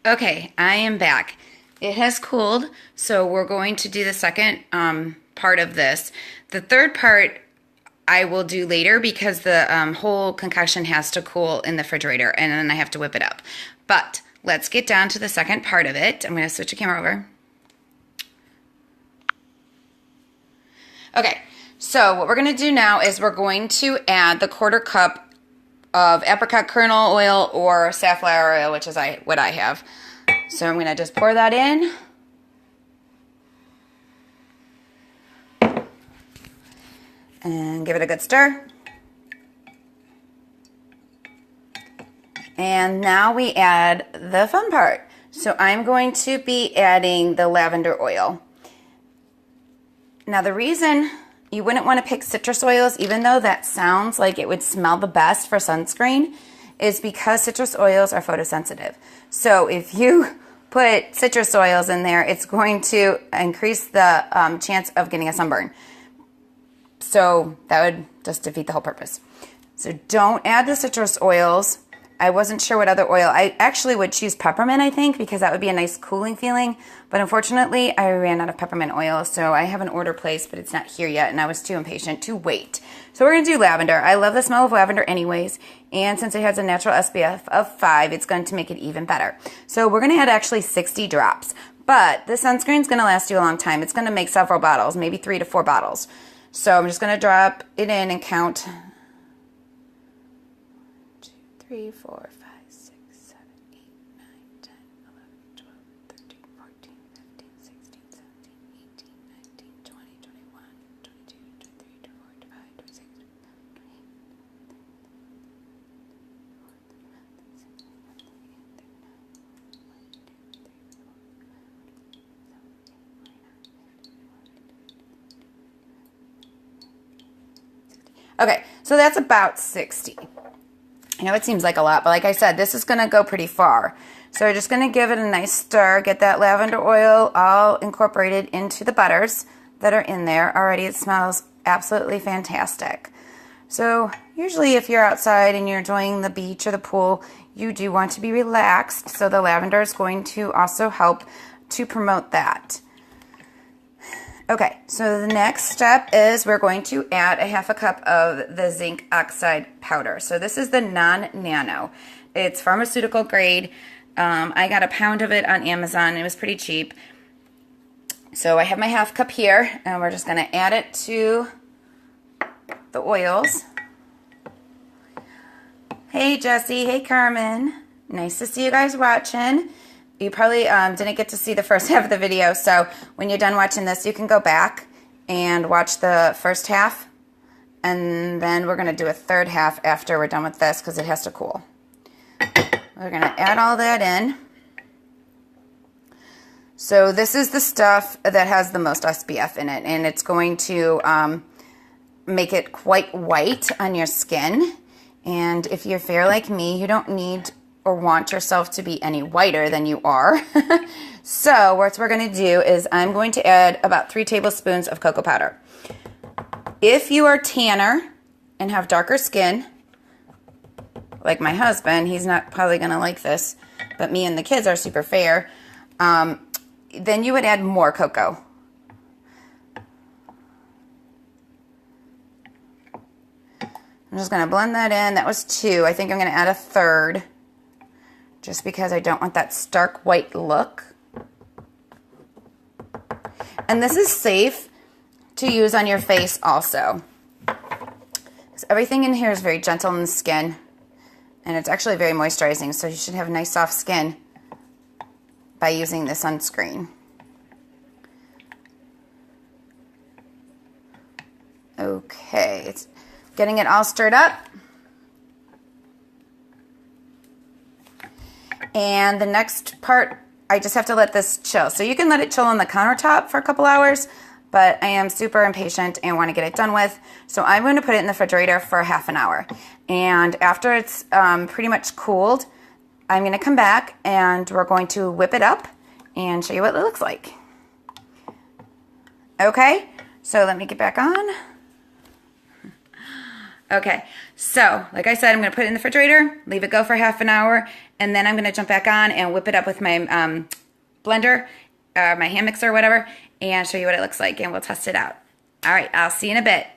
Okay, I am back. It has cooled, so we're going to do the second part of this. The third part I will do later because the whole concoction has to cool in the refrigerator, and then I have to whip it up. But let's get down to the second part of it. I'm going to switch the camera over. Okay, so what we're going to do now is we're going to add the 1/4 cup of apricot kernel oil or safflower oil, which is what I have. So I'm going to just pour that in. And give it a good stir. And now we add the fun part. So I'm going to be adding the lavender oil. Now the reason you wouldn't want to pick citrus oils, even though that sounds like it would smell the best for sunscreen, is because citrus oils are photosensitive. So if you put citrus oils in there, it's going to increase the chance of getting a sunburn. So that would just defeat the whole purpose. So don't add the citrus oils. I wasn't sure what other oil. I actually would choose peppermint, I think, because that would be a nice cooling feeling. But unfortunately, I ran out of peppermint oil, so I have an order placed, but it's not here yet, and I was too impatient to wait. So we're going to do lavender. I love the smell of lavender anyways, and since it has a natural SPF of 5, it's going to make it even better. So we're going to add actually 60 drops. But this sunscreen is going to last you a long time. It's going to make several bottles, maybe 3 to 4 bottles. So I'm just going to drop it in and count 3, 4, 5, 6, 7, 8, 9, 10, 11, 12, 13, 14, 15, 16, 17, 18, 19, 20, 21, 22, 23, 24, 25, 26, 28, okay, so that's about 60. I know it seems like a lot, but like I said, this is going to go pretty far. So we're just going to give it a nice stir, get that lavender oil all incorporated into the butters that are in there. Already it smells absolutely fantastic. So usually if you're outside and you're enjoying the beach or the pool, you do want to be relaxed. So the lavender is going to also help to promote that. Okay, so the next step is we're going to add a 1/2 cup of the zinc oxide powder. So this is the non-nano. It's pharmaceutical grade. I got a pound of it on Amazon. It was pretty cheap. So I have my 1/2 cup here, and we're just going to add it to the oils. Hey Jesse, hey Carmen. Nice to see you guys watching. You probably didn't get to see the first half of the video, so when you're done watching this, you can go back and watch the first half, and then we're going to do a third half after we're done with this because it has to cool. We're going to add all that in. So this is the stuff that has the most SPF in it, and it's going to make it quite white on your skin. And if you're fair like me, you don't need or want yourself to be any whiter than you are. So what we're going to do is I'm going to add about 3 tablespoons of cocoa powder. If you are tanner and have darker skin, like my husband, he's not probably going to like this, but me and the kids are super fair, then you would add more cocoa. I'm just going to blend that in. That was 2. I think I'm going to add a 1/3. Just because I don't want that stark white look. And this is safe to use on your face also. Because everything in here is very gentle on the skin. And it's actually very moisturizing, so you should have nice soft skin by using the sunscreen. Okay, it's getting it all stirred up. And the next part, I just have to let this chill. So you can let it chill on the countertop for a couple hours, but I am super impatient and want to get it done with. So I'm going to put it in the refrigerator for ½ an hour. And after it's pretty much cooled, I'm going to come back and we're going to whip it up and show you what it looks like. Okay, so let me get back on. Okay, so like I said, I'm going to put it in the refrigerator, leave it go for half an hour, and then I'm going to jump back on and whip it up with my blender, my hand mixer or whatever, and show you what it looks like, and we'll test it out. All right, I'll see you in a bit.